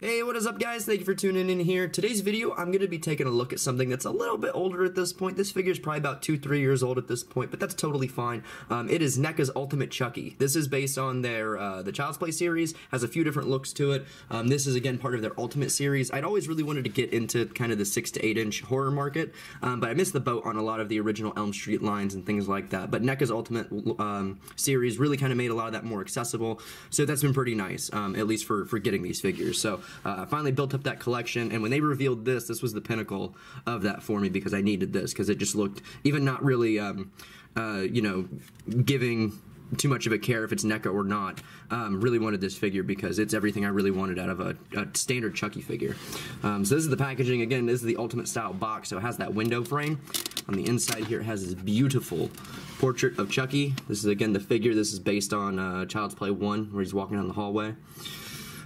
Hey, what is up guys? Thank you for tuning in here. Today's video, I'm going to be taking a look at something that's a little bit older at this point. This figure is probably about 2-3 years old at this point, but that's totally fine. It is NECA's Ultimate Chucky. This is based on their the Child's Play series, has a few different looks to it. This is again part of their Ultimate series. I'd always really wanted to get into kind of the 6 to 8 inch horror market, but I missed the boat on a lot of the original Elm Street lines and things like that. But NECA's Ultimate series really kind of made a lot of that more accessible, so that's been pretty nice, at least for getting these figures. So I finally built up that collection, and when they revealed this was the pinnacle of that for me, because I needed this, because it just looked, even not really, you know, giving too much of a care if it's NECA or not, really wanted this figure because it's everything I really wanted out of a standard Chucky figure. So this is the packaging. Again, this is the Ultimate style box, so it has that window frame. On the inside here, it has this beautiful portrait of Chucky. This is, again, the figure. This is based on Child's Play 1, where he's walking down the hallway.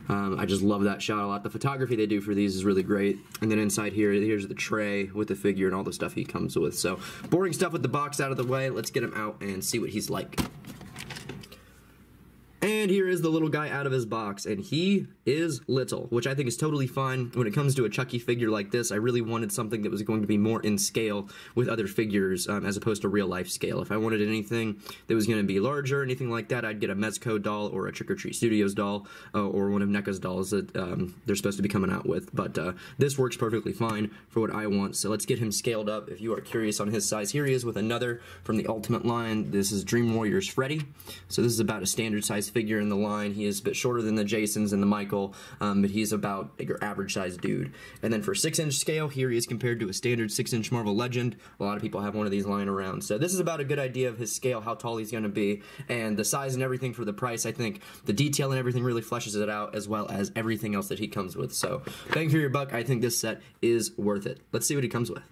I just love that shot a lot. The photography they do for these is really great. And then inside here, here's the tray with the figure and all the stuff he comes with. So, boring stuff with the box out of the way. Let's get him out and see what he's like. And here is the little guy out of his box, and he is little, which I think is totally fine. When it comes to a Chucky figure like this, I really wanted something that was going to be more in scale with other figures, as opposed to real life scale. If I wanted anything that was going to be larger, anything like that, I'd get a Mezco doll or a Trick or Treat Studios doll, or one of NECA's dolls that they're supposed to be coming out with. But this works perfectly fine for what I want, so let's get him scaled up. If you are curious on his size, here he is with another from the Ultimate line. This is Dream Warriors Freddy. So this is about a standard size figure in the line. He is a bit shorter than the Jasons and the Michael, but he's about your average sized dude. And then for 6-inch scale, here he is compared to a standard 6-inch Marvel Legend. A lot of people have one of these lying around. So this is about a good idea of his scale, how tall he's going to be, and the size and everything for the price. I think the detail and everything really fleshes it out, as well as everything else that he comes with. So bang for your buck. I think this set is worth it. Let's see what he comes with.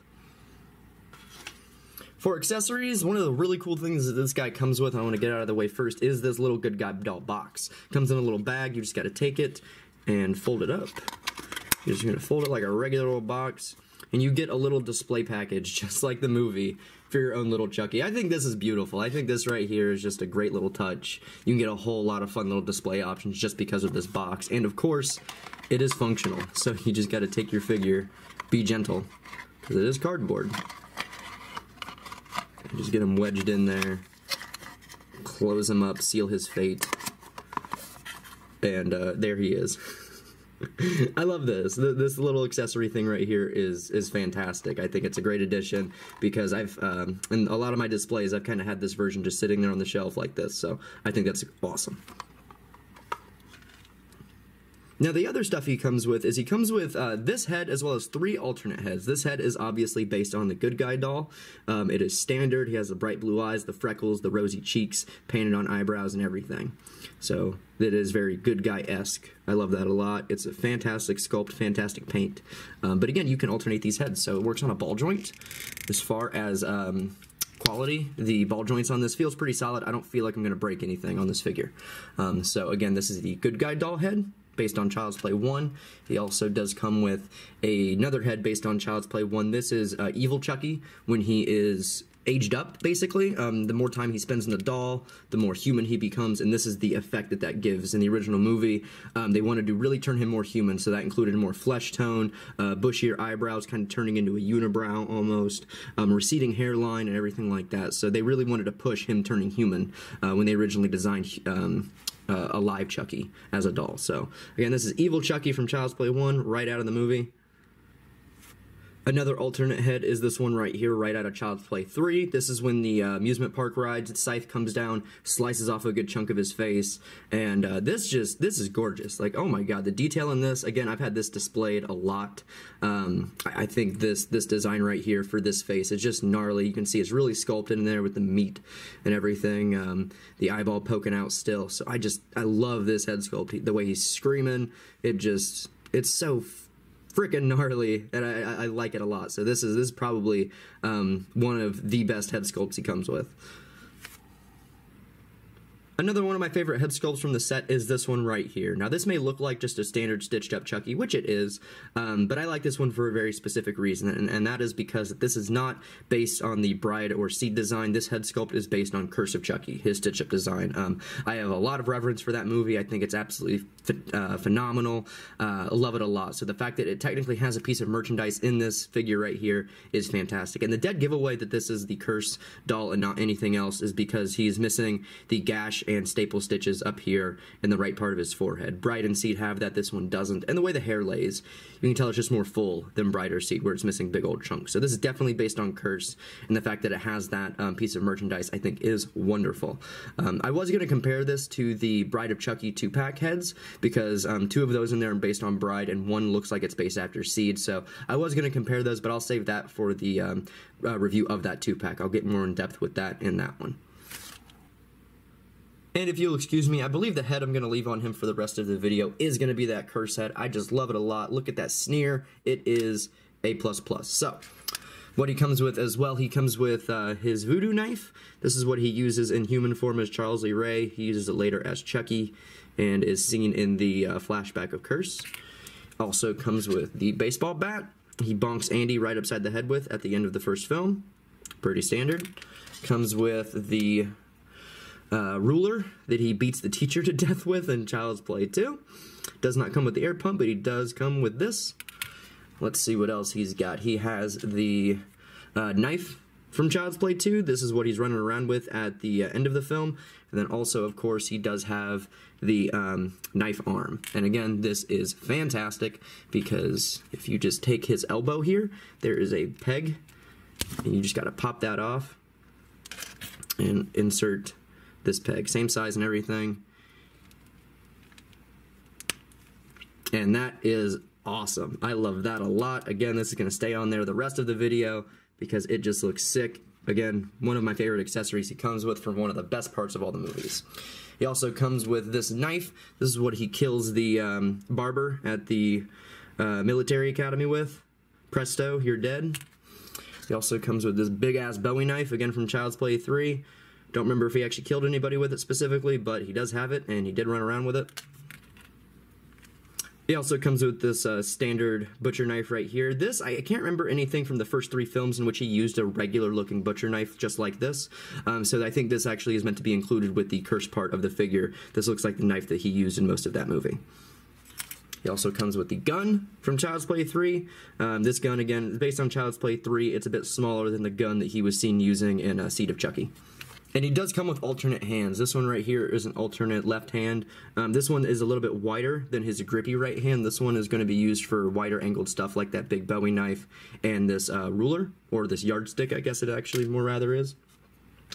For accessories, one of the really cool things that this guy comes with, I want to get out of the way first, is this little good guy doll box. Comes in a little bag. You just got to take it and fold it up. You're just going to fold it like a regular little box, and you get a little display package, just like the movie, for your own little Chucky. I think this is beautiful. I think this right here is just a great little touch. You can get a whole lot of fun little display options just because of this box. And of course, it is functional. So you just got to take your figure, be gentle, because it is cardboard. Just get him wedged in there, close him up, seal his fate, and there he is. I love this. This little accessory thing right here is fantastic. I think it's a great addition, because I've, in a lot of my displays, I've kind of had this version just sitting there on the shelf like this, so I think that's awesome. Now, the other stuff he comes with is this head as well as 3 alternate heads. This head is obviously based on the good guy doll. It is standard. He has the bright blue eyes, the freckles, the rosy cheeks, painted on eyebrows and everything. So it is very good guy-esque. I love that a lot. It's a fantastic sculpt, fantastic paint. But again, you can alternate these heads. So it works on a ball joint. As far as quality, the ball joints on this feels pretty solid. I don't feel like I'm going to break anything on this figure. So again, this is the good guy doll head, based on Child's Play 1. He also does come with another head based on Child's Play 1. This is Evil Chucky when he is aged up, basically. The more time he spends in the doll, the more human he becomes, and this is the effect that gives. In the original movie, they wanted to really turn him more human, so that included more flesh tone, bushier eyebrows, kind of turning into a unibrow almost, receding hairline and everything like that. So they really wanted to push him turning human when they originally designed a live Chucky as a doll. So again, this is Evil Chucky from Child's Play 1, right out of the movie. Another alternate head is this one right here, right out of Child's Play 3. This is when the amusement park rides, Scythe comes down, slices off a good chunk of his face, and this is gorgeous. Like, oh my god, the detail in this, again, I've had this displayed a lot. I think this design right here for this face is just gnarly. You can see it's really sculpted in there with the meat and everything, the eyeball poking out still. So I love this head sculpt. The way he's screaming, it's so freaking gnarly, and I like it a lot. So this is probably one of the best head sculpts he comes with. Another one of my favorite head sculpts from the set is this one right here. Now this may look like just a standard stitched up Chucky, which it is, but I like this one for a very specific reason, and that is because this is not based on the Bride or Seed design. This head sculpt is based on Curse of Chucky, his stitch up design. I have a lot of reverence for that movie. I think it's absolutely phenomenal. I love it a lot. So the fact that it technically has a piece of merchandise in this figure right here is fantastic. And the dead giveaway that this is the Curse doll and not anything else is because he is missing the gash and staple stitches up here in the right part of his forehead. Bride and Seed have that, this one doesn't. And the way the hair lays, you can tell it's just more full than Bride or Seed, where it's missing big old chunks. So this is definitely based on Curse, and the fact that it has that piece of merchandise I think is wonderful. I was going to compare this to the Bride of Chucky 2-pack heads, because 2 of those in there are based on Bride, and 1 looks like it's based after Seed, so I was going to compare those, but I'll save that for the review of that 2-pack. I'll get more in depth with that in that one. And if you'll excuse me, I believe the head I'm going to leave on him for the rest of the video is going to be that Curse head. I just love it a lot. Look at that sneer. It is A++. So, what he comes with as well, he comes with his voodoo knife. This is what he uses in human form as Charles Lee Ray. He uses it later as Chucky and is seen in the flashback of Curse. Also comes with the baseball bat. He bonks Andy right upside the head with at the end of the first film. Pretty standard. Comes with the ruler that he beats the teacher to death with in Child's Play 2. Does not come with the air pump, but he does come with this. Let's see what else he's got. He has the knife from Child's Play 2. This is what he's running around with at the end of the film. And then also, of course, he does have the knife arm. And again, this is fantastic because if you just take his elbow here, there is a peg, and you just got to pop that off and insert this peg. Same size and everything. And that is awesome. I love that a lot. Again, this is going to stay on there the rest of the video because it just looks sick. Again, one of my favorite accessories he comes with from one of the best parts of all the movies. He also comes with this knife. This is what he kills the barber at the military academy with. Presto, you're dead. He also comes with this big-ass Bowie knife, again from Child's Play 3. Don't remember if he actually killed anybody with it specifically, but he does have it, and he did run around with it. He also comes with this standard butcher knife right here. This, I can't remember anything from the first 3 films in which he used a regular-looking butcher knife just like this. So I think this actually is meant to be included with the Curse part of the figure. This looks like the knife that he used in most of that movie. He also comes with the gun from Child's Play 3. This gun, again, is based on Child's Play 3. It's a bit smaller than the gun that he was seen using in Seed of Chucky. And he does come with alternate hands. This one right here is an alternate left hand. This one is a little bit wider than his grippy right hand. This one is going to be used for wider angled stuff like that big Bowie knife and this ruler, or this yardstick, I guess it actually more rather is.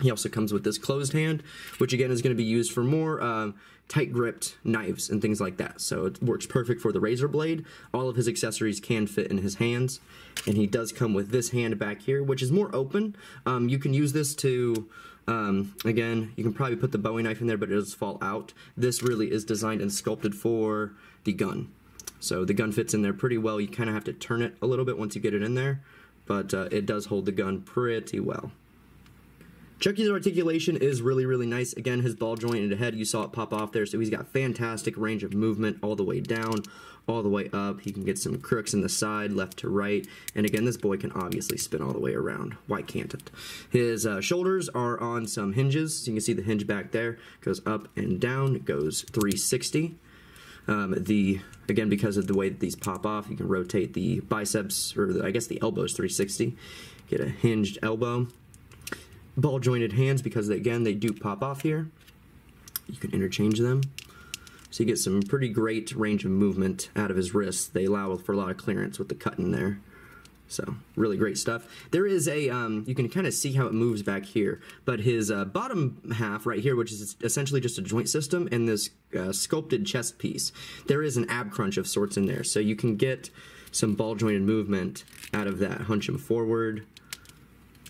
He also comes with this closed hand, which again is going to be used for more tight-gripped knives and things like that. So it works perfect for the razor blade. All of his accessories can fit in his hands. And he does come with this hand back here, which is more open. You can use this to... again, you can probably put the Bowie knife in there, but it does fall out. This really is designed and sculpted for the gun. So the gun fits in there pretty well. You kind of have to turn it a little bit once you get it in there, but it does hold the gun pretty well. Chucky's articulation is really, really nice. Again, his ball jointed head, you saw it pop off there, so he's got fantastic range of movement all the way down, all the way up. He can get some crooks in the side, left to right, and again, this boy can obviously spin all the way around. Why can't it? His shoulders are on some hinges, so you can see the hinge back there. Goes up and down, it goes 360. Again, because of the way that these pop off, you can rotate the biceps, or I guess the elbows 360. Get a hinged elbow. Ball jointed hands, because again they do pop off here. You can interchange them, so you get some pretty great range of movement out of his wrists. They allow for a lot of clearance with the cut in there, so really great stuff. There is a you can kind of see how it moves back here, but his bottom half right here, which is essentially just a joint system, and this sculpted chest piece, there is an ab crunch of sorts in there, so you can get some ball jointed movement out of that. Hunch him forward,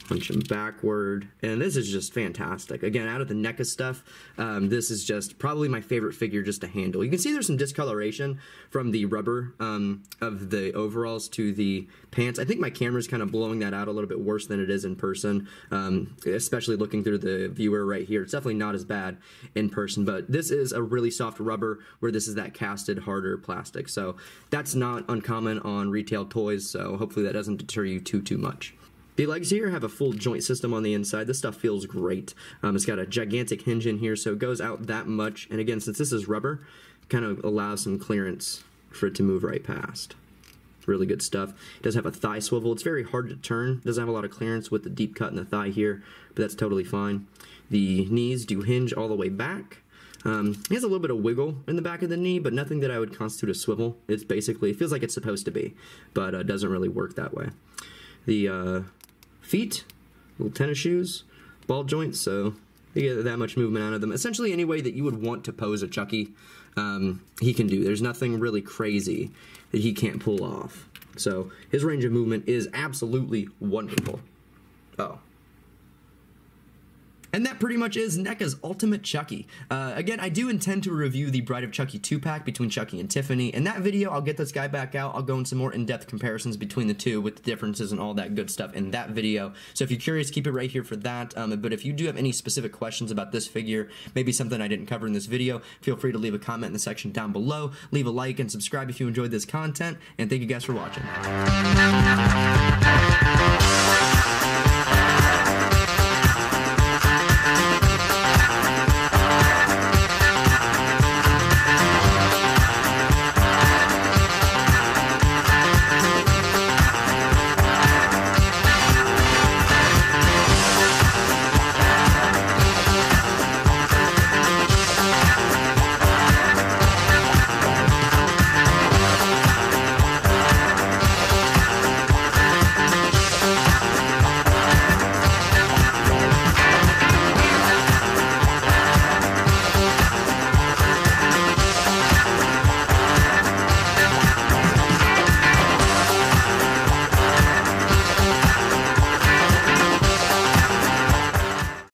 Punch him backward, and this is just fantastic. Again, out of the NECA stuff, this is just probably my favorite figure just to handle. You can see there's some discoloration from the rubber of the overalls to the pants. I think my camera's kind of blowing that out a little bit worse than it is in person, especially looking through the viewer right here. It's definitely not as bad in person, but this is a really soft rubber where this is that casted, harder plastic. So that's not uncommon on retail toys, so hopefully that doesn't deter you too much. The legs here have a full joint system on the inside. This stuff feels great. It's got a gigantic hinge in here, so it goes out that much. And again, since this is rubber, it kind of allows some clearance for it to move right past. Really good stuff. It does have a thigh swivel. It's very hard to turn. It doesn't have a lot of clearance with the deep cut in the thigh here, but that's totally fine. The knees do hinge all the way back. It has a little bit of wiggle in the back of the knee, but nothing that I would constitute a swivel. It's basically, it feels like it's supposed to be, but it doesn't really work that way. The feet, little tennis shoes, ball joints, so you get that much movement out of them. Essentially any way that you would want to pose a Chucky, he can do. There's nothing really crazy that he can't pull off. So his range of movement is absolutely wonderful. Oh. And that pretty much is NECA's Ultimate Chucky. Again, I do intend to review the Bride of Chucky 2-pack between Chucky and Tiffany. In that video, I'll get this guy back out. I'll go into some more in-depth comparisons between the two with the differences and all that good stuff in that video. So if you're curious, keep it right here for that. But if you do have any specific questions about this figure, maybe something I didn't cover in this video, feel free to leave a comment in the section down below. Leave a like and subscribe if you enjoyed this content. And thank you guys for watching.